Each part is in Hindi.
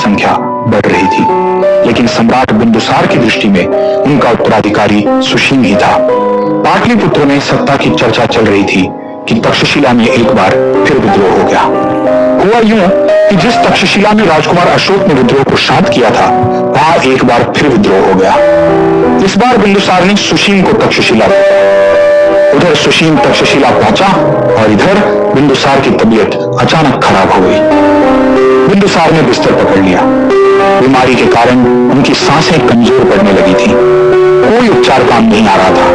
संख्या बढ़ रही थी, लेकिन सम्राट बिंदुसार की दृष्टि में उनका उत्तराधिकारी सुशील ही था। पाटलिपुत्र में सत्ता की चर्चा चल रही थी कि तक्षशिला में एक बार फिर विद्रोह हो गया। हुआ यूं कि जिस तक्षशिला में राजकुमार अशोक ने विद्रोह को शांत किया था, वहां एक बार फिर विद्रोह हो गया। इस बार बिंदुसार ने सुशील को तक्षशिला भेजा। उधर सुशील तक्षशिला पहुंचा और इधर बिंदुसार की तबीयत अचानक खराब हो गई। बिंदुसार ने बिस्तर पकड़ लिया। बीमारी के कारण उनकी सांसें कमजोर पड़ने लगी थी। कोई उपचार काम नहीं आ रहा था।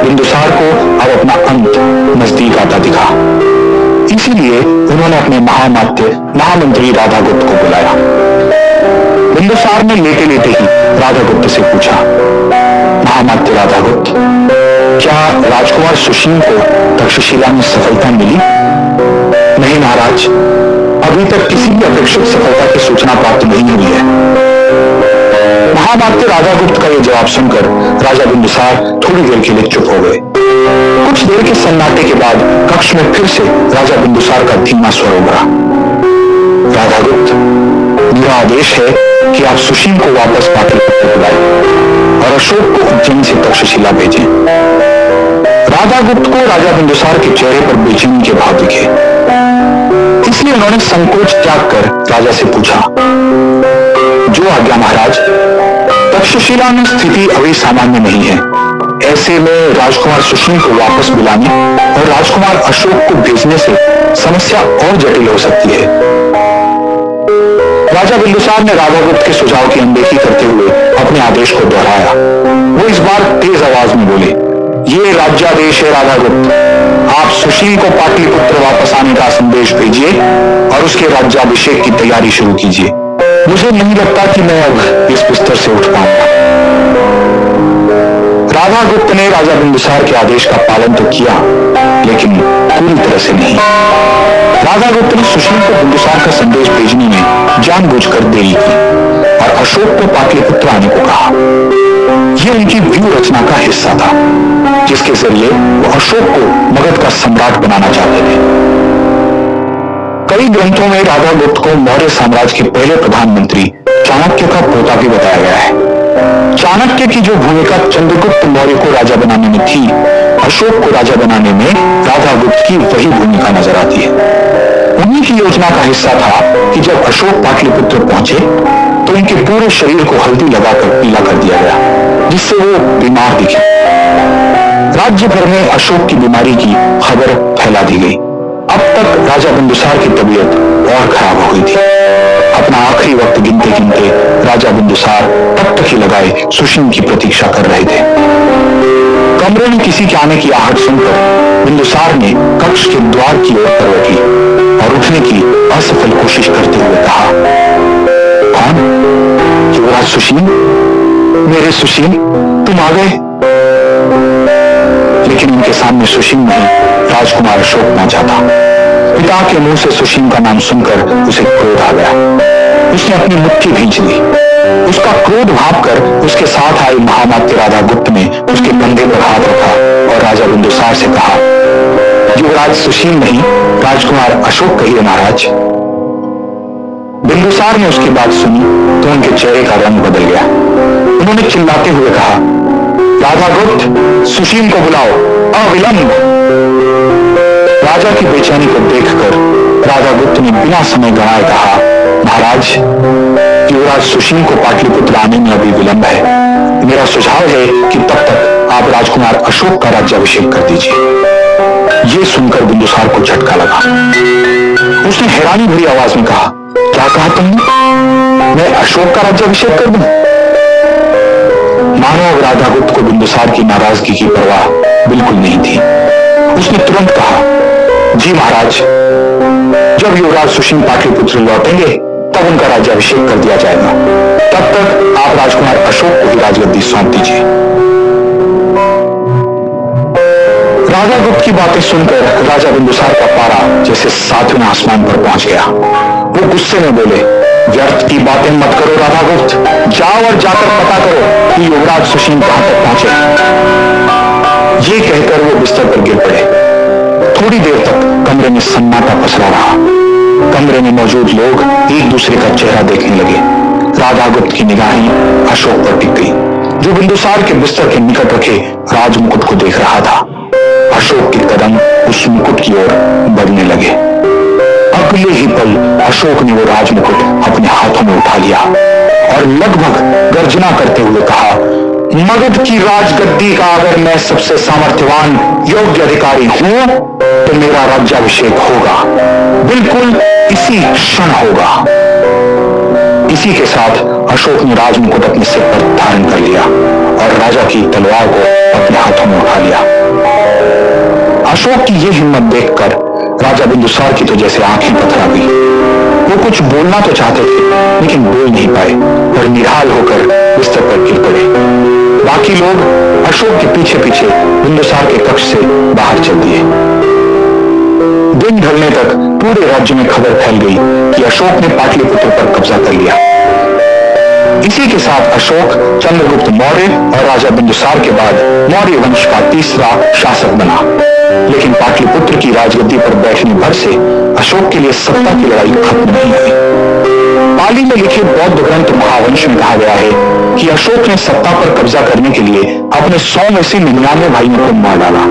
बिंदुसार को अब अपना अंत नजदीक आता दिखा। इसीलिए उन्होंने अपने महामंत्री राधागुप्त को बुलाया। बिंदुसार ने लेटे लेटे ही राधागुप्त से पूछा, महामंत्री राधागुप्त, क्या राजकुमार सुशील को तक्षशिला में सफलता मिली? नहीं महाराज, अभी तक किसी भी अपेक्षित सफलता की सूचना प्राप्त नहीं हुई है। महामंत्री राधागुप्त का यह जवाब सुनकर राजा बिंदुसार थोड़ी देर के लिए चुप हो गए। कुछ देर के सन्नाटे के बाद कक्ष में फिर से राजा बिंदुसार का धीमा स्वर उभरा। राधागुप्त, मेरा आदेश है कि आप सुशील को वापस पाटलिपुत्र बुलाएं और अशोक को उज्जैन से तक्षशिला भेजें। राधागुप्त को राजा बिंदुसार के चेहरे पर बेचैनी के भाव दिखे, इसलिए उन्होंने संकोच त्याग कर राजा से पूछा, जो आज्ञा महाराज। तक्षशिला में स्थिति अभी सामान्य नहीं है। ऐसे में राजकुमार सुशील को वापस बुलाने और राजकुमार अशोक को भेजने से समस्या और जटिल हो सकती है। राजा बिंदुसार ने राधागुप्त के सुझाव की अनदेखी करते हुए अपने आदेश को दोहराया। वो इस बार तेज आवाज में बोले, ये राज्यादेश है राधागुप्त। आप सुशील को पाटलिपुत्र वापस आने का संदेश भेजिए और उसके राज्याभिषेक की तैयारी शुरू कीजिए। मुझे नहीं लगता कि मैं अब इस बिस्तर से उठ पाऊंगा। राधागुप्त ने राजा बिंदुसार के आदेश का पालन तो किया, लेकिन पूरी तरह से नहीं। राधागुप्त ने सुशील को बिंदुसार का संदेश भेजने में जानबूझकर देरी की और अशोक को पाटलिपुत्र आने को कहा। यह उनकी व्यूह रचना का हिस्सा था, जिसके जरिए वो अशोक को मगध का सम्राट बनाना चाहते थे। कई ग्रंथों में राधागुप्त को मौर्य साम्राज्य के पहले प्रधानमंत्री चाणक्य का पोता भी बताया गया है। चाणक्य की जो भूमिका चंद्रगुप्त मौर्य को राजा बनाने में थी, अशोक को राजा बनाने में राधागुप्त की वही भूमिका नजर आती है। उन्हीं की योजना का हिस्सा था कि जब अशोक पाटलिपुत्र पहुंचे तो उनके पूरे शरीर को हल्दी लगाकर पीला कर दिया गया, जिससे वो बीमार दिखे। राज्य भर में अशोक की बीमारी की खबर फैला दी गई। अब तक राजा बिंदुसार की तबीयत और खराब हो गई थी। अपना आखिरी वक्त गिनते गिनते राजा बिंदुसार तब तक ही लगाए सुशील की प्रतीक्षा कर रहे थे। कमरे में किसी के आने की आहट सुनकर बिंदुसार ने कक्ष के द्वार की ओर करवटी और उठने की असफल कोशिश करते हुए कहा, कौन? युवराज सुशील? मेरे सुशील, तुम आ गए। लेकिन उनके सामने सुशील नहीं, राजकुमार अशोक पहुंचा था। पिता के मुंह से सुशील का नाम सुनकर उसे क्रोध आ गया। उसने अपनी मुट्ठी भींच ली। उसका क्रोध भांपकर उसके साथ आई महामंत्री राधागुप्त ने उसके कंधे पर हाथ रखा और राजा बिंदुसार से कहा, युवराज सुशील नहीं, राजकुमार अशोक कहिए महाराज। बिंदुसार ने उसकी बात सुनी तो उनके चेहरे का रंग बदल गया। उन्होंने चिल्लाते हुए कहा, राधागुप्त, सुशील को बुलाओ अविलंब। राजा की बेचैनी को देखकर राधागुप्त ने बिना समय गंवाए कहा, महाराज, युवराज सुशील को पाटलिपुत्र आने में अभी विलंब है। मेरा सुझाव है कि तब तक आप राजकुमार अशोक का राज्याभिषेक कर दीजिए। यह सुनकर बिंदुसार को झटका लगा। उसने हैरानी भरी आवाज में कहा, क्या कहा तुमने? मैं अशोक का राज्याभिषेक कर दूं? मानो राधागुप्त को बिंदुसार की नाराजगी की परवाह बिल्कुल नहीं थी। उसने तुरंत कहा, जी महाराज, जब युवराज सुशील पाटलिपुत्र लौटेंगे तब उनका राज्याभिषेक कर दिया जाएगा। तब तक आप राजकुमार अशोक को ही राजगद्दी सौंप दीजिए। राधागुप्त की बातें सुनकर राजा बिंदुसार का पारा जैसे सातवें आसमान पर पहुंच गया। वो गुस्से में बोले, व्यर्थ की बातें मत करो राधागुप्त, जाओ और जाकर पता करो कि युवराज सुशील कहां तक पहुंचे। ये कहकर वो बिस्तर पर गिर पड़े। थोड़ी देर तक कमरे में सन्नाटा पसरा रहा। कमरे में मौजूद लोग एक दूसरे का चेहरा देखने लगे। राजा गुप्त की निगाहें अशोक पर टिक गई, जो बिंदुसार के बिस्तर के निकट रखे राजमुकुट को देख रहा था। अशोक के कदम उस मुकुट की ओर बढ़ने लगे। अगले ही पल अशोक ने वो राजमुकुट अपने हाथों में उठा लिया और लगभग गर्जना करते हुए कहा, मगध की राजगद्दी का अगर मैं सबसे सामर्थ्यवान योग्य अधिकारी हूं तो मेरा राज्याभिषेक होगा, बिल्कुल इसी क्षण होगा। इसी के साथ अशोक ने राजमुकुट अपने सिर पर धारण कर लिया और राजा की तलवार को अपने हाथों में उठा लिया। अशोक की यह हिम्मत देखकर राजा बिंदुसार की तो जैसे आंखें पथरा गई। वो कुछ बोलना तो चाहते थे लेकिन बोल नहीं पाए और निढाल होकर बिस्तर पर गिर पड़े। बाकी लोग अशोक के पीछे पीछे बिंदुसार के कक्ष से बाहर चल दिए। दिन ढलने तक पूरे राज्य में खबर फैल गई कि अशोक ने पाटलिपुत्र पर कब्जा कर लिया। इसी के साथ अशोक चंद्रगुप्त मौर्य और राजा बिंदुसार के बाद मौर्य वंश का तीसरा शासक बना। लेकिन पाटलिपुत्र की राजगद्दी पर बैठने भर से अशोक के लिए सत्ता की लड़ाई खत्म नहीं हुई। पाली में लिखे बौद्ध ग्रंथ महावंश में कहा गया है कि अशोक ने सत्ता पर कब्जा करने के लिए अपने 100 में से 99 भाइयों को मार डाला।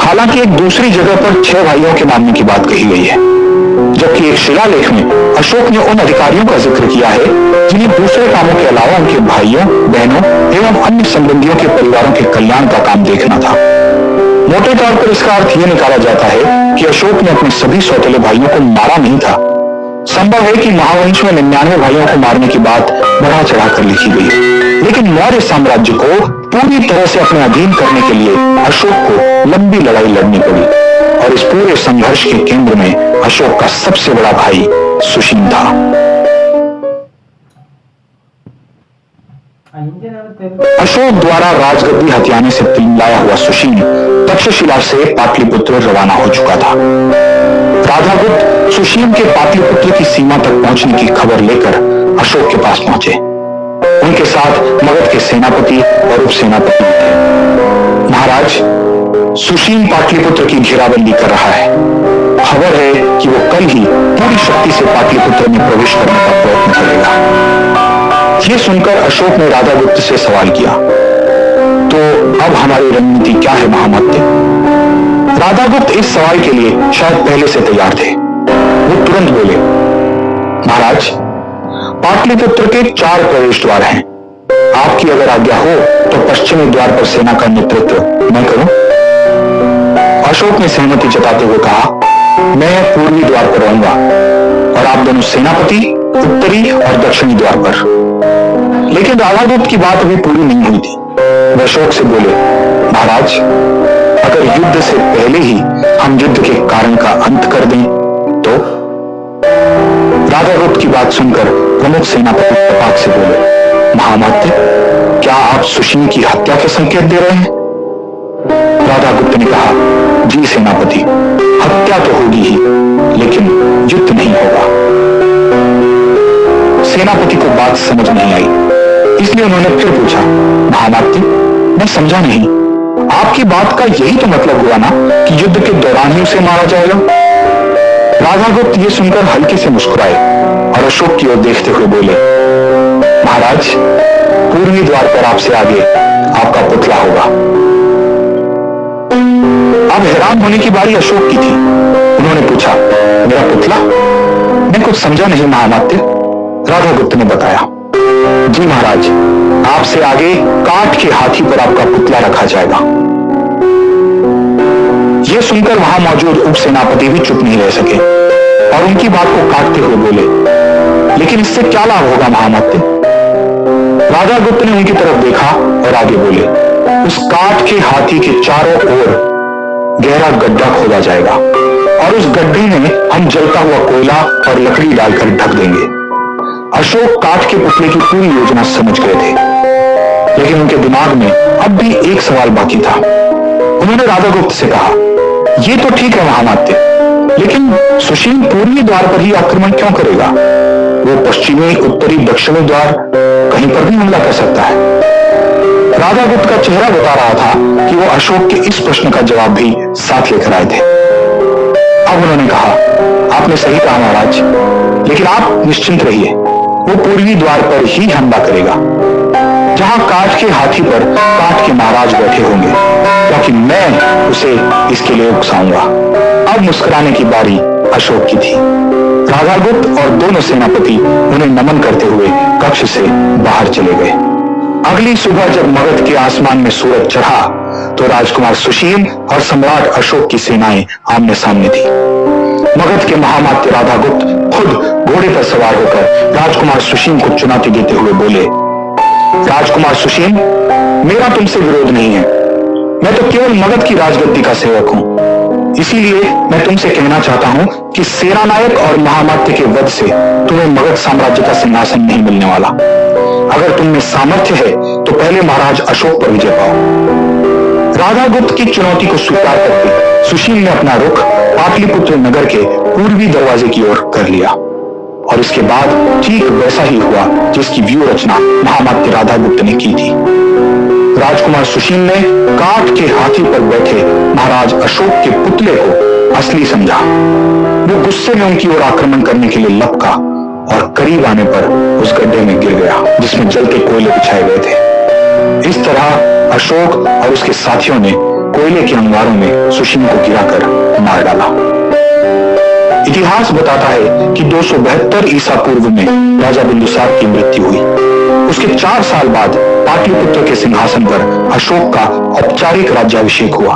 हालांकि एक दूसरी जगह पर 6 भाइयों के मारने की बात कही गई है, जबकि एक शिलालेख में अशोक ने उन अधिकारियों का जिक्र किया है जिन्हें दूसरे कामों के अलावा उनके भाइयों, बहनों एवं अन्य संबंधियों के परिवारों के कल्याण का काम देखना था। मोटे तौर पर इसका अर्थ यह निकाला जाता है कि अशोक ने अपने सभी सौतेले भाइयों को मारा नहीं था। संभव है कि महावंश में 99 भाइयों को मारने की बात बढ़ा चढ़ाकर लिखी गई, लेकिन मौर्य साम्राज्य को पूरी तरह से अपने अधीन करने के लिए अशोक को लंबी लड़ाई लड़नी पड़ी और इस पूरे संघर्ष के केंद्र में अशोक का सबसे बड़ा भाई सुशील था। अशोक द्वारा राजगद्दी हथियाने से लाया हुआ सुशील तक्षशिला से पाटलिपुत्र रवाना हो चुका था। राजा गुप्त सुशील के पाटलिपुत्र की सीमा तक पहुंचने की खबर लेकर अशोक के पास पहुंचे। उनके साथ मगध के सेनापति और उप सेनापति थे। महाराज, सुशील पाटलिपुत्र की घेराबंदी कर रहा है। खबर है कि वो कल ही पूरी शक्ति से पाटलिपुत्र में प्रवेश करने का प्रयत्न करेगा। ये सुनकर अशोक ने राजा गुप्त से सवाल किया, तो अब हमारी रणनीति क्या है महामते? राजा गुप्त इस सवाल के लिए शायद पहले से तैयार थे। वो तुरंत बोले, महाराज, पाटलिपुत्र के 4 प्रवेश द्वार हैं। आपकी अगर आज्ञा हो तो पश्चिमी द्वार पर सेना का नेतृत्व मैं करूं? अशोक ने सहमति जताते हुए कहा, मैं पूर्वी द्वार पर रहूंगा और आप दोनों सेनापति उत्तरी और दक्षिणी द्वार पर। लेकिन राजा गुप्त की बात अभी पूरी नहीं हुई थी। वह अशोक से बोले, महाराज, अगर युद्ध से पहले ही हम युद्ध के कारण का अंत कर दें तो? राजा गुप्त की बात सुनकर प्रमुख सेनापति तपाक से बोले, महामात्य, क्या आप सुशील की हत्या के संकेत दे रहे हैं? राजा गुप्त ने कहा, जी सेनापति, हत्या तो होगी ही, लेकिन युद्ध नहीं होगा। सेनापति को बात समझ नहीं आई, इसलिए उन्होंने फिर पूछा, महामात्य, मैं समझा नहीं, आपकी बात का यही तो मतलब हुआ ना कि युद्ध के दौरान ही उसे मारा जाएगा? राजा गुप्त ये सुनकर हल्के से मुस्कुराए और अशोक की ओर देखते हुए बोले, महाराज, पूर्वी द्वार पर आपसे आगे आपका पुतला होगा। अब हैरान होने की बारी अशोक की थी। उन्होंने पूछा, मेरा पुतला? मैं कुछ समझा नहीं महामात्य। राजा गुप्त ने बताया, जी महाराज, आपसे आगे काठ के हाथी पर आपका पुतला रखा जाएगा। यह सुनकर वहां मौजूद उप सेनापति भी चुप नहीं रह सके और उनकी बात को काटते हुए बोले, लेकिन इससे क्या लाभ होगा महामात्य? राजा गुप्त ने उनकी तरफ देखा और आगे बोले, उस काठ के हाथी के चारों ओर गहरा गड्ढा खोदा जाएगा और उस गड्ढे में हम जलता हुआ कोयला और लकड़ी डालकर ढक देंगे। अशोक काठ के पुतले की पूरी योजना समझ गए थे, लेकिन उनके दिमाग में अब भी एक सवाल बाकी था। उन्होंने राजा गुप्त से कहा, ये तो ठीक है महामात्य, लेकिन सुशील पूर्वी द्वार पर ही आक्रमण क्यों करेगा? वो पश्चिमी, उत्तरी, दक्षिणी द्वार कहीं पर भी हमला कर सकता है। राजा गुप्त का चेहरा बता रहा था कि वो अशोक के इस प्रश्न का जवाब भी साथ लेकर आए थे। अब उन्होंने कहा, आपने सही कहा महाराज, लेकिन आप निश्चिंत रहिए, वो पूर्वी द्वार पर ही हमला करेगा, जहां काठ के हाथी पर काठ के महाराज बैठे होंगे, क्योंकि मैं उसे इसके लिए उकसाऊंगा। अब मुस्कुराने की बारी अशोक की थी। राधागुप्त और दोनों सेनापति उन्हें नमन करते हुए कक्ष से बाहर चले गए। अगली सुबह जब मगध के आसमान में सूरज चढ़ा तो राजकुमार सुशील और सम्राट अशोक की सेनाएं आमने सामने थी। मगध के महामात्य राधागुप्त खुद घोड़े पर सवार होकर राजकुमार सुशील को चुनौती देते हुए बोले, राजकुमार सुशील, मेरा तुमसे विरोध नहीं है, मैं तो केवल मगध की राजगद्दी का सेवक हूं। इसीलिए मैं तुमसे कहना चाहता हूं कि सेनानायक और महामात्य के वध से तुम्हें मगध साम्राज्य का सिंहासन नहीं मिलने वाला। अगर तुम में सामर्थ्य है तो पहले महाराज अशोक पर विजय पाओ। राधागुप्त की चुनौती को स्वीकार करके सुशील ने अपना रुख पाटलिपुत्र नगर के पूर्वी दरवाजे की ओर कर लिया और इसके बाद ठीक वैसा ही हुआ जिसकी व्यूह रचना महामात्य राधागुप्त ने की थी। राजकुमार सुशील ने काठ के हाथी पर बैठे महाराज अशोक के पुतले को असली समझा। वो गुस्से में उनकी ओर आक्रमण करने के लिए लपका और करीब आने पर उस गड्ढे में गिर गया जिसमें जलते कोयले बिछाए गए थे। इस तरह अशोक और उसके साथियों ने कोयले के अंगारों में सुशील को गिराकर मार डाला। इतिहास बताता है कि 272 ईसा पूर्व में राजा बिंदुसार की मृत्यु हुई। उसके 4 साल बाद पाटलिपुत्र के सिंहासन पर अशोक का औपचारिक राज्याभिषेक हुआ।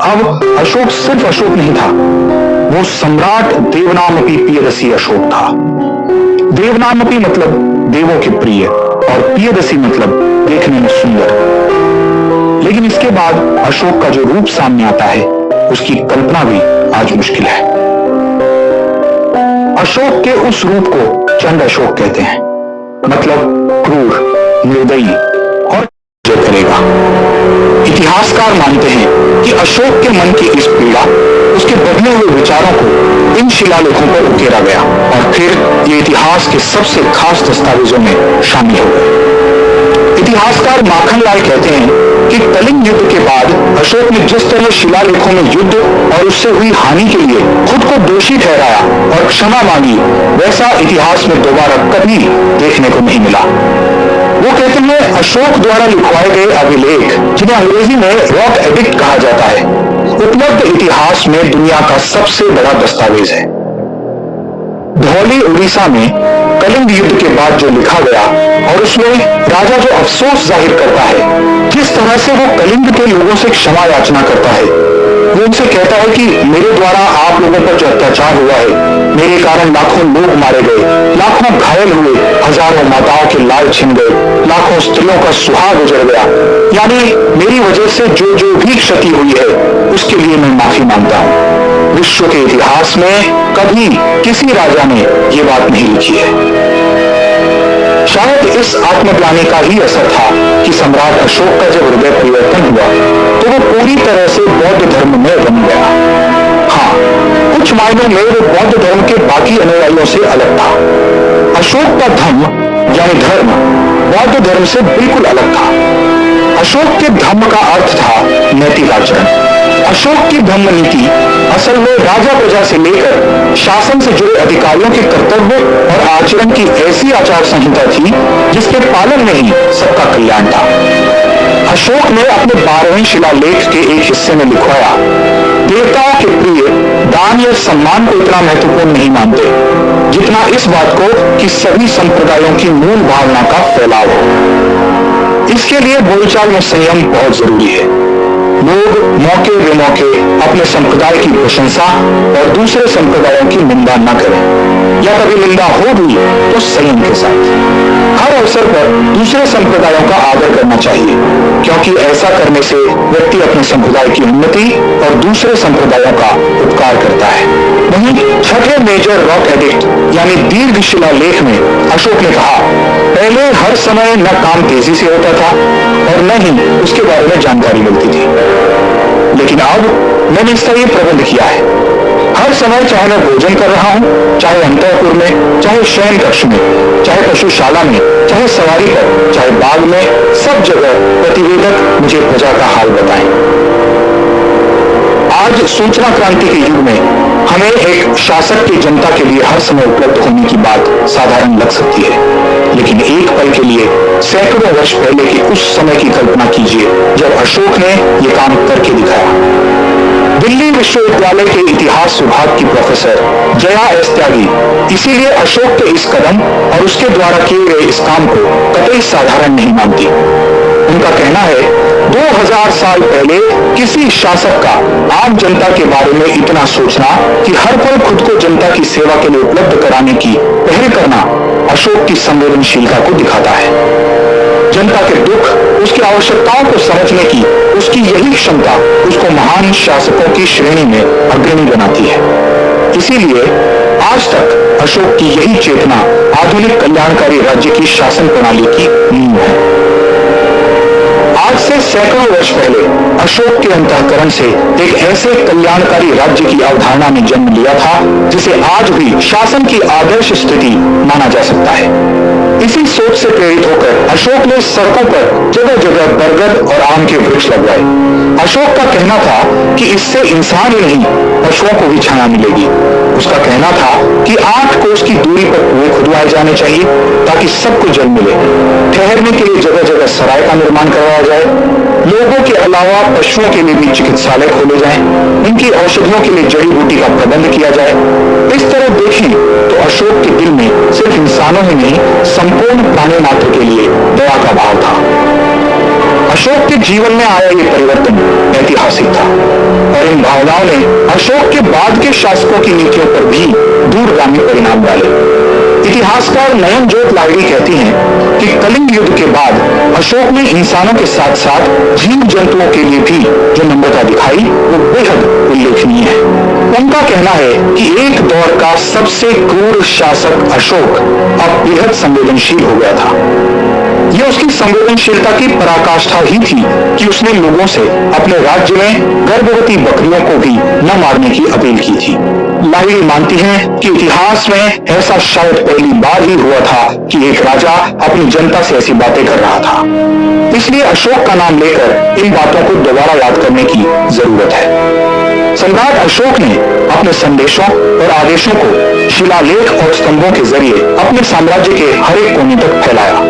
अब अशोक सिर्फ अशोक नहीं था, वो सम्राट देवनामपि प्रियदर्शी अशोक था। देवनामपि मतलब देवों के प्रिय और प्रियदर्शी मतलब देखने में सुंदर। लेकिन इसके बाद अशोक का जो रूप सामने आता है उसकी कल्पना भी आज मुश्किल है। अशोक के उस रूप को चंड अशोक कहते हैं, मतलब क्रूर, निर्दयी और जो करेगा। इतिहासकार मानते हैं कि अशोक के मन की इस पीड़ा, उसके बदले हुए विचारों को इन शिलालेखों पर उकेरा गया और फिर ये इतिहास के सबसे खास दस्तावेजों में शामिल हो गए। इतिहासकार माखनलाल कहते हैं कि कलिंग युद्ध के बाद अशोक ने जिस तरह शिलालेखों में युद्ध और उससे हुई हानि के लिए खुद को दोषी ठहराया और क्षमा मांगी, वैसा इतिहास में दोबारा कभी देखने को नहीं मिला। वो कहते हैं अशोक द्वारा लिखवाए गए अभिलेख, जिन्हें अंग्रेजी में रॉक एडिक्ट कहा जाता है, उपलब्ध इतिहास में दुनिया का सबसे बड़ा दस्तावेज है। धौली उड़ीसा में कलिंग युद्ध के बाद जो लिखा गया और उसमें राजा जो अफसोस जाहिर करता है, जिस तरह से वो कलिंग के लोगों से क्षमा याचना करता है, वो उनसे कहता है कि मेरे द्वारा आप लोगों पर जो अत्याचार हुआ है, मेरे कारण लाखों लोग मारे गए, लाखों घायल हुए, हजारों माताओं के लाल छिन गए, लाखों स्त्रियों का सुहाग उजड़ गया, यानी मेरी वजह से जो जो भी क्षति हुई है उसके लिए मैं माफी मांगता हूं। विश्व के इतिहास में कभी किसी राजा ने ये बात नहीं लिखी है। शायद इस आत्मग्लानि का ही असर था कि सम्राट अशोक का जब हृदय परिवर्तन हुआ तो वो पूरी तरह से बौद्ध धर्म में रम गया। हाँ, कुछ मायनों में वो बौद्ध धर्म के बाकी अनुयायियों से अलग था। अशोक का धर्म यानी धर्म बौद्ध धर्म से बिल्कुल अलग था। अशोक के धर्म का अर्थ था नैतिक आचरण। अशोक की धम्म नीति असल में राजा प्रजा से लेकर शासन से जुड़े अधिकारियों के कर्तव्य और आचरण की ऐसी आचार संहिता थी जिसके पालन में ही सबका कल्याण था। अशोक ने अपने 12वें शिलालेख के एक हिस्से में लिखवाया, देवताओं के प्रिय दान या सम्मान को इतना महत्वपूर्ण नहीं मानते जितना इस बात को कि सभी संप्रदायों की मूल भावना का फैलाव हो। इसके लिए बोलचाल में संयम बहुत जरूरी है। लोग मौके बेमौके अपने संप्रदाय की प्रशंसा और दूसरे संप्रदायों की निंदा न करें, या कभी निंदा हो भी तो संयम के साथ। हर अवसर पर दूसरे संप्रदायों का आदर करना चाहिए, क्योंकि ऐसा करने से व्यक्ति अपने संप्रदाय की उन्नति और दूसरे संप्रदायों का उपकार करता है। वहीं छठे मेजर रॉक एडिक्ट यानी दीर्घ शिलालेख में अशोक ने कहा, पहले हर समय न काम तेजी से होता था और न ही उसके बारे में जानकारी मिलती थी, लेकिन अब मैंने इसका ये प्रबंध किया है। हर समय चाहे मैं भोजन कर रहा हूं, चाहे अंतःपुर में, चाहे शयन कक्ष में, चाहे पशुशाला में, चाहे सवारी पर, चाहे बाग में, सब जगह प्रतिवेदक मुझे प्रजा का हाल बताएं। आज सूचना क्रांति के युग में हमें एक शासक की जनता के लिए हर समय उपलब्ध होने की बात साधारण लग सकती है, लेकिन एक पल के लिए सैकड़ों वर्ष पहले के उस समय की कल्पना कीजिए जब अशोक ने यह काम करके दिखाया। दिल्ली विश्वविद्यालय के इतिहास विभाग की प्रोफेसर जया एस त्यागी इसीलिए अशोक के इस कदम और उसके द्वारा किए गए इस काम को कतई साधारण नहीं मानती। उनका कहना है 2000 साल पहले किसी शासक का आम जनता के बारे में इतना सोचना कि हर पल खुद को जनता की सेवा के लिए उपलब्ध कराने की पहल करना अशोक की संवेदनशीलता को दिखाता है। जनता के दुख, उसकी आवश्यकताओं को समझने की उसकी यही क्षमता उसको महान शासकों की श्रेणी में अग्रणी बनाती है। इसीलिए आज तक अशोक की यही चेतना आधुनिक कल्याणकारी राज्य की शासन प्रणाली की नींव है। आज से सैकड़ों वर्ष पहले अशोक के अंतःकरण से एक ऐसे कल्याणकारी राज्य की अवधारणा ने जन्म लिया था जिसे आज भी शासन की आदर्श स्थिति माना जा सकता है। इसी सोच से प्रेरित होकर अशोक ने सड़कों पर जगह जगह बरगद और आम के वृक्ष लगवाए। अशोक का कहना था कि इससे इंसान ही नहीं पशुओं को भी छाया मिलेगी। उसका कहना था कि 8 कोस की दूरी पर कुएं खुदवाए जाने चाहिए ताकि सबको जल मिले। ठहरने के लिए जगह जगह सराय का निर्माण करवाया जाए। लोगों के अलावा पशुओं के लिए भी चिकित्सालय खोले जाएं। इनकी औषधियों के लिए जड़ी बूटी का प्रबंध किया जाए। इस तरह देखें तो अशोक के दिल में सिर्फ इंसानों ही नहीं संपूर्ण प्राणी मात्र के लिए दया का भाव था। अशोक के जीवन में आया ये परिवर्तन ऐतिहासिक था और इन भावनाओं ने अशोक के बाद के शासकों की नीतियों पर भी दूरगामी परिणाम डाले। इतिहासकार नयनजोत लाहिड़ी कहती हैं कि कलिंग युद्ध के बाद अशोक ने इंसानों के साथ साथ जीव जंतुओं के लिए भी जो नम्रता दिखाई वो बेहद उल्लेखनीय है। उनका कहना है कि एक दौर का सबसे क्रूर शासक अशोक अब बेहद संवेदनशील हो गया था। यह उसकी संवेदनशीलता की पराकाष्ठा ही थी कि उसने लोगों से अपने राज्य में गर्भवती बकरियों को भी न मारने की अपील की थी। लाहिड़ी मानती हैं कि इतिहास में ऐसा शायद पहली बार ही हुआ था कि एक राजा अपनी जनता से ऐसी बातें कर रहा था। इसलिए अशोक का नाम लेकर इन बातों को दोबारा याद करने की जरूरत है। सम्राट अशोक ने अपने संदेशों और आदेशों को शिलालेख और स्तंभों के जरिए अपने साम्राज्य के हर एक कोने तक फैलाया।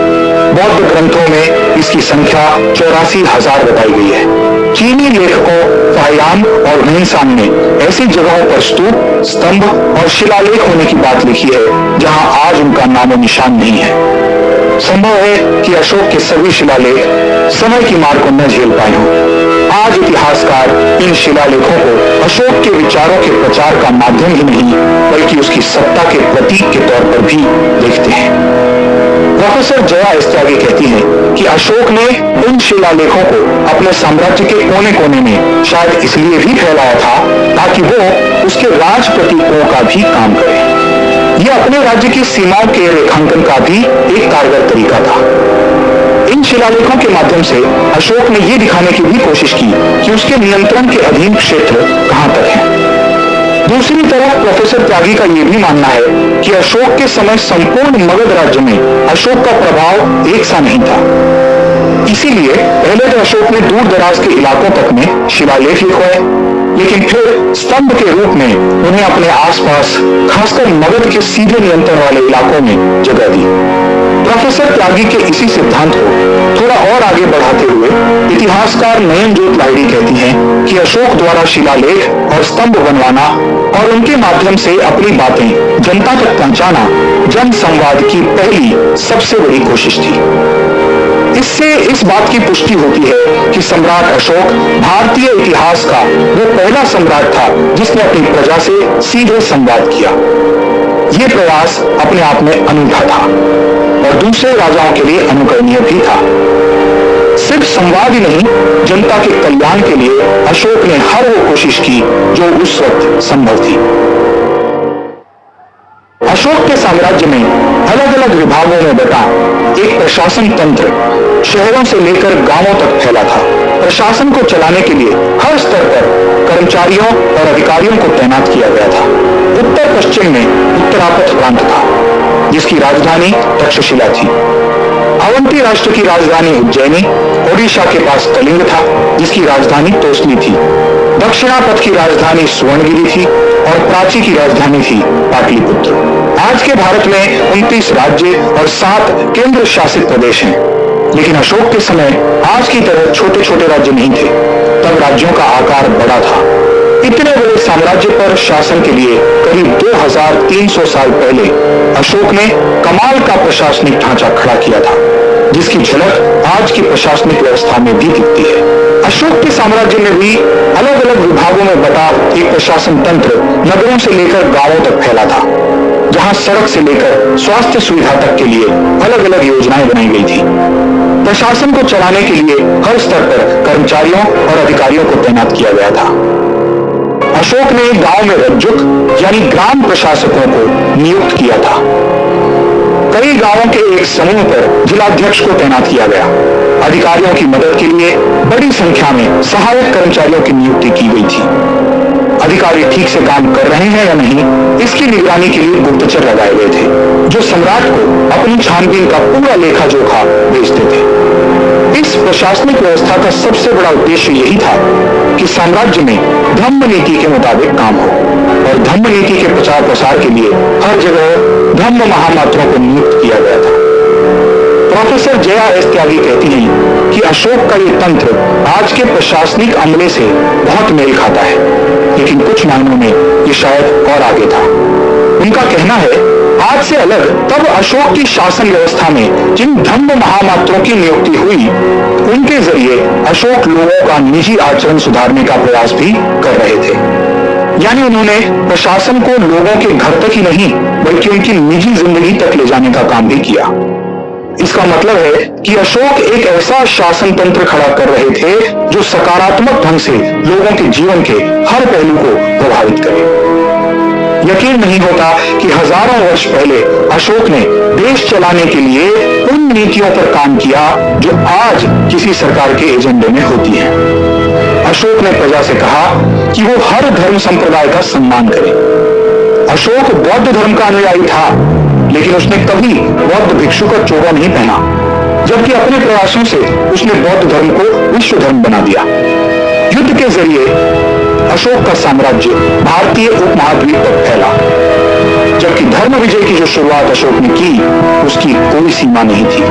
बौद्ध ग्रंथों में इसकी संख्या 84,000 बताई गई है। चीनी लेखकों फाहियान और हुइनसांग ने ऐसी जगहों पर स्तूप, स्तंभ और शिलालेख होने की बात लिखी है जहां आज उनका नामो निशान नहीं है। संभव है कि अशोक के सभी शिलालेख समय की मार को न झेल पाए हों। आज इतिहासकार इन शिलालेखों को अशोक के विचारों के प्रचार का माध्यम ही नहीं बल्कि उसकी सत्ता के प्रतीक के तौर पर भी देखते हैं। प्रोफेसर जया एस त्यागी कहती हैं कि अशोक ने उन शिलालेखों को अपने साम्राज्य के कोने कोने में शायद इसलिए भी फैलाया था ताकि वो उसके राज प्रतीकों का भी काम करे। यह अपने राज्य की सीमाओं के रेखांकन का भी एक कारगर तरीका था। इन शिलालेखों के माध्यम से अशोक ने यह दिखाने की भी कोशिश की कि उसके नियंत्रण के अधीन क्षेत्र कहां तक है। दूसरी तरफ प्रोफेसर त्यागी का यह भी मानना है कि अशोक के समय संपूर्ण मगध राज्य में अशोक का प्रभाव एक सा नहीं था। इसीलिए पहले तो अशोक ने दूर दराज के इलाकों तक में शिलालेख लिखवाए, लेकिन फिर स्तंभ के रूप में उन्हें अपने आसपास खासकर मगध के सीधे नियंत्रण वाले इलाकों में जगह दी। प्रोफेसर त्यागी के इसी सिद्धांत को थोड़ा और आगे बढ़ाते हुए इतिहासकार नयनजोत लाहिड़ी कहती हैं कि अशोक द्वारा शिलालेख और स्तंभ बनवाना और उनके माध्यम से अपनी बातें जनता तक पहुंचाना जन संवाद की पहली सबसे बड़ी कोशिश थी। इससे इस बात की पुष्टि होती है कि सम्राट अशोक भारतीय इतिहास का वो पहला सम्राट था जिसने अपनी प्रजा से सीधे संवाद किया। ये प्रयास अपने आप में अनूठा था और दूसरे राजाओं के लिए अनुकरणीय भी था। सिर्फ संवाद ही नहीं, जनता के कल्याण के लिए अशोक ने हर वो कोशिश की जो उस वक्त संभव थी। अशोक के साम्राज्य में अलग अलग विभागों में बटा एक प्रशासन तंत्र शहरों से लेकर गांवों तक फैला था। प्रशासन को चलाने के लिए हर स्तर पर कर्मचारियों और अधिकारियों को तैनात किया गया था। उत्तर पश्चिम में उत्तरापथ प्रांत था जिसकी राजधानी तक्षशिला थी। अवंती राष्ट्र की राजधानी उज्जैनी, ओडिशा के पास कलिंग था जिसकी राजधानी तोसली थी। दक्षिणापथ की राजधानी सुवर्णगिरी थी और प्राची की राजधानी थी पाटलिपुत्र। आज के भारत में 29 राज्य और 7 केंद्र शासित प्रदेश हैं, लेकिन अशोक के समय आज की तरह छोटे छोटे राज्य नहीं थे। तब राज्यों का आकार बड़ा था। इतने बड़े साम्राज्य पर शासन के लिए करीब 2300 साल पहले अशोक ने कमाल का प्रशासनिक ढांचा खड़ा किया था, जिसकी झलक आज की प्रशासनिक व्यवस्था में भी दिखती है। अशोक के साम्राज्य में भी अलग अलग विभागों में बटा एक प्रशासन तंत्र नगरों से लेकर गांवों तक फैला था, जहां सड़क से लेकर स्वास्थ्य सुविधा तक के लिए अलग अलग योजनाएं बनाई गई थी। प्रशासन को चलाने के लिए हर स्तर पर कर्मचारियों और अधिकारियों को तैनात किया गया था। अशोक ने गांव में रज्जुक यानी ग्राम प्रशासकों को नियुक्त किया था। कई गांवों के एक समूह पर जिलाध्यक्ष को तैनात किया गया। अधिकारियों की मदद के लिए बड़ी संख्या में सहायक कर्मचारियों की नियुक्ति की गई थी। अधिकारी ठीक से काम कर रहे हैं या नहीं, इसकी निगरानी के लिए गुप्तचर लगाए गए थे, जो सम्राट को अपनी छानबीन का पूरा लेखा जोखा भेजते थे। इस प्रशासनिक व्यवस्था का सबसे बड़ा उद्देश्य यही था कि साम्राज्य में धम्म नीति के मुताबिक काम हो, और धम्म नीति के प्रचार प्रसार के लिए हर जगह धम्म महामात्रों को नियुक्त किया गया था। प्रोफेसर जया एस त्यागी कहती हैं कि अशोक का ये तंत्र आज के प्रशासनिक अमले से बहुत मेल खाता है, लेकिन कुछ मायनों में ये शायद और आगे था। उनका कहना है, आज से अलग तब अशोक की शासन व्यवस्था में जिन धम्म महामात्रों की नियुक्ति हुई, उनके जरिए अशोक लोगों का निजी आचरण सुधारने का प्रयास भी कर रहे थे। यानी उन्होंने प्रशासन को लोगों के घर तक ही नहीं, बल्कि उनकी निजी जिंदगी तक ले जाने का काम भी किया। इसका मतलब है कि अशोक एक ऐसा शासन तंत्र खड़ा कर रहे थे जो सकारात्मक ढंग से लोगों के जीवन के हर पहलू को प्रभावित करे। यकीन नहीं होता कि हजारों वर्ष पहले अशोक ने देश चलाने के लिए उन नीतियों पर काम किया जो आज किसी सरकार के एजेंडे में होती हैं। अशोक ने प्रजा से कहा कि वो हर धर्म संप्रदाय का सम्मान करे। अशोक बौद्ध धर्म का अनुयायी था, लेकिन उसने कभी बौद्ध भिक्षु का चोगा नहीं पहना, जबकि अपने प्रयासों से उसने बौद्ध धर्म को विश्व धर्म बना दिया। युद्ध के जरिए अशोक का साम्राज्य भारतीय उपमहाद्वीप तक फैला, जबकि धर्म विजय की जो शुरुआत अशोक ने की, उसकी कोई सीमा नहीं थी।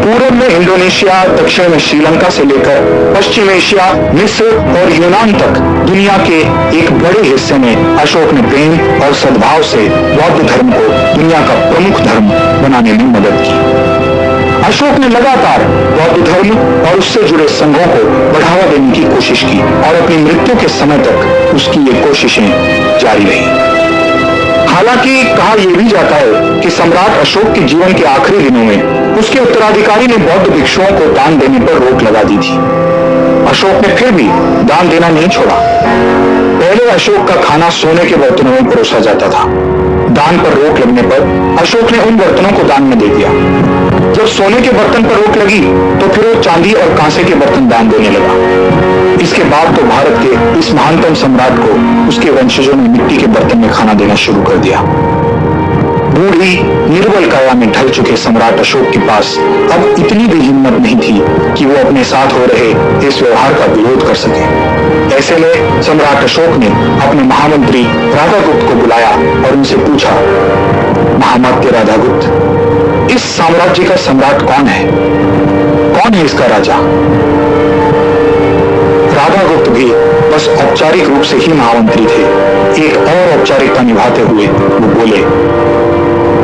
पूर्व में इंडोनेशिया, दक्षिण में श्रीलंका से लेकर पश्चिम एशिया, मिस्र और यूनान तक दुनिया के एक बड़े हिस्से में अशोक ने प्रेम और सद्भाव से बौद्ध धर्म को दुनिया का प्रमुख धर्म बनाने में मदद की। अशोक ने लगातार बौद्ध धर्म और उससे जुड़े संघों को बढ़ावा देने की कोशिश की, और अपनी मृत्यु के समय तक उसकी ये कोशिशें जारी रही। हालांकि कहा यह भी जाता है कि सम्राट अशोक के जीवन के आखिरी दिनों में उसके उत्तराधिकारी ने बौद्ध भिक्षुओं को दान देने पर रोक लगा दी थी। अशोक ने फिर भी दान देना नहीं छोड़ा। पहले अशोक का खाना सोने के बर्तनों में परोसा जाता था। दान पर रोक लगने पर अशोक ने उन बर्तनों को दान में दे दिया। जब सोने के बर्तन पर रोक लगी तो फिर वो चांदी और कांसे के बर्तन दान देने लगा। इसके बाद तो भारत के इस महानतम सम्राट को उसके वंशजों ने मिट्टी के बर्तन में खाना देना शुरू कर दिया। बूढ़ी निर्बल काया में ढल चुके सम्राट अशोक के पास अब इतनी भी हिम्मत नहीं थी कि वो अपने साथ हो रहे इस व्यवहार का विरोध कर सके। ऐसे में सम्राट अशोक ने अपने महामंत्री राधागुप्त को बुलाया और उनसे पूछा, महामात्य राधागुप्त, इस साम्राज्य का सम्राट कौन है? कौन है इसका राजा? राधागुप्त भी बस औपचारिक रूप से ही महामंत्री थे। एक और औपचारिकता निभाते हुए वो बोले,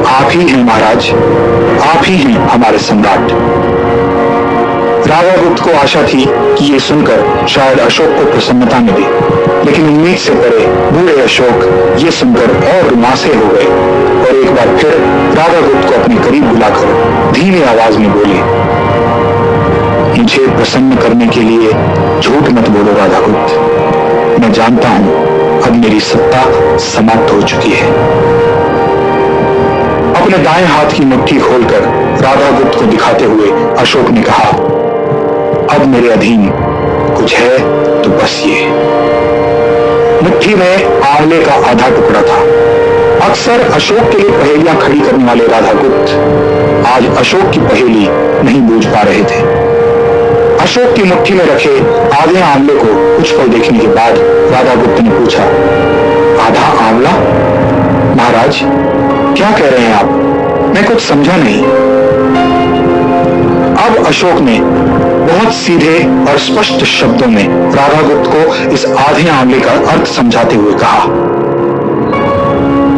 आप ही हैं महाराज, आप ही हैं हमारे सम्राट। राधागुप्त को आशा थी कि ये सुनकर शायद अशोक को प्रसन्नता मिले, लेकिन उम्मीद से परे बूढ़े अशोक ये सुनकर और रुमासे हो गए और एक बार फिर राधागुप्त को अपने करीब बुलाकर धीमी आवाज में बोले, मुझे प्रसन्न करने के लिए झूठ मत बोलो राधागुप्त। मैं जानता हूं अब मेरी सत्ता समाप्त हो चुकी है। अपने दाएं हाथ की मुट्ठी खोलकर राधागुप्त को दिखाते हुए अशोक ने कहा, अब मेरे अधीन कुछ है तो बस ये। मुट्ठी में आंवले का आधा टुकड़ा था। अक्सर अशोक के लिए पहेलियां खड़ी करने वाले राधागुप्त आज अशोक की पहेली नहीं बूझ पा रहे थे। अशोक की मुट्ठी में रखे आधे आंवले को कुछ पल देखने के बाद राधागुप्त ने पूछा, आधा आंवला? महाराज, क्या कह रहे हैं आप? मैं कुछ समझा नहीं। अब अशोक ने बहुत सीधे और स्पष्ट शब्दों में राधागुप्त को इस आधे आंवले का अर्थ समझाते हुए कहा,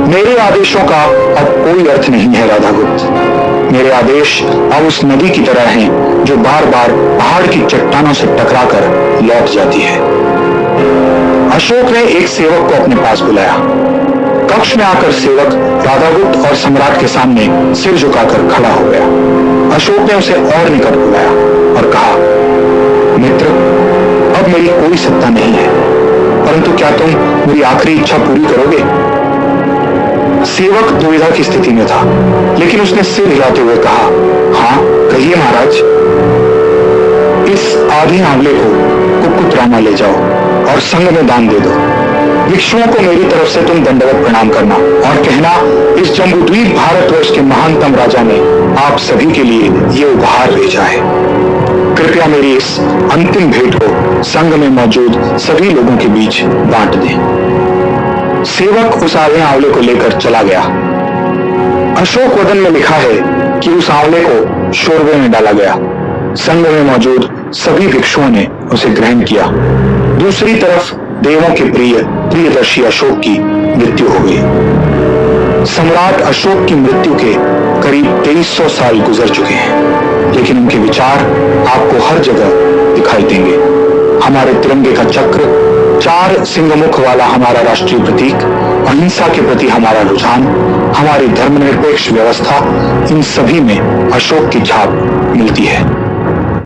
मेरे आदेशों का अब कोई अर्थ नहीं है राधागुप्त। मेरे आदेश अब उस नदी की तरह हैं जो बार बार पहाड़ की चट्टानों से टकराकर लौट जाती है। अशोक ने एक सेवक को अपने पास बुलाया। कक्ष में आकर सेवक राधागुप्त और सम्राट के सामने सिर झुकाकर खड़ा हो गया। अशोक ने उसे और निकट बुलाया और कहा, मित्र, अब मेरी कोई सत्ता नहीं है, परंतु क्या तुम मेरी आखिरी इच्छा पूरी करोगे? सेवक दुविधा की स्थिति में था, लेकिन उसने सिर हिलाते हुए कहा, हाँ, कहिए महाराज। इस आधे आंवले को कुक्कुटरामा ले जाओ और संग में दान दे दो। भिक्षुओं को मेरी तरफ से तुम दंडवत प्रणाम करना और कहना, इस जम्बूद्वीप भारतवर्ष के महानतम राजा ने आप सभी के लिए ये उपहार भेजा है। कृपया मेरी इस अंतिम भेंट को संघ में मौजूद सभी लोगों के बीच बांट दें। सेवक उस आधे आंवले को लेकर चला गया। अशोक वदन में लिखा है कि उस आंवले को शोरबे में डाला गया। संघ में मौजूद सभी भिक्षुओं ने उसे ग्रहण किया। दूसरी तरफ देवों के प्रियदर्शी अशोक की मृत्यु हो गई। सम्राट अशोक की मृत्यु के करीब 2300 साल गुजर चुके हैं, लेकिन उनके विचार आपको हर जगह दिखाई देंगे। हमारे तिरंगे का चक्र, 4 सिंहमुख वाला हमारा राष्ट्रीय प्रतीक, अहिंसा के प्रति हमारा रुझान, हमारी धर्मनिरपेक्ष व्यवस्था, इन सभी में अशोक की छाप मिलती है।